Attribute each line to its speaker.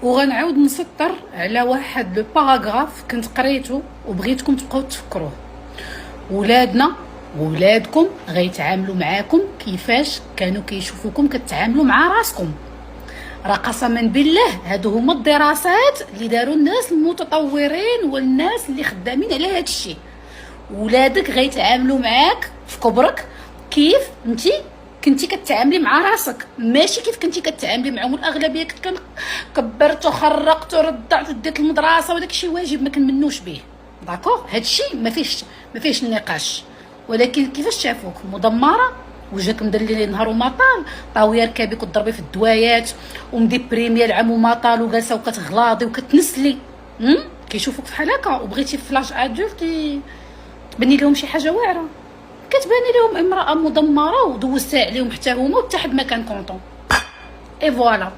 Speaker 1: وغنعاود نسطر على واحد لو باراغراف كنت قريته وبغيتكم تبقاو تفكروه. ولادنا وولادكم غيتعاملوا معاكم كيفاش كانوا كيشوفوكم كتعاملوا مع راسكم. راه قسما بالله هادو هما الدراسات اللي داروا الناس المتطورين والناس اللي خدامين على هاد الشيء. ولادك غيتعاملوا معاك في كبرك كيف انتي كنتي كتعاملي مع راسك، ماشي كيف كنتي كتعاملي معهم. الاغلبيه كنت كبرت وخرقت ورضعت وديت المدرسه وداك الشيء واجب ما كنمنوش به، داكوغ، هادشي ما فيش النقاش. ولكن كيفاش شافوك مدمره وجهك مدلل نهار وما طال، طاويه ركابك وتضربي في الدوايات ومديبريميه العام وما طال وجالسه وكتغلاضي وكتنسلي، كيشوفوك بحال هكا وبغيتي في فلاش ادولت تبني لهم شي حاجه واعره، كتباني لهم امراه مدمره ودوزتها عليهم حتى هما وحتى حد ما كان كونطون. اي فوالا.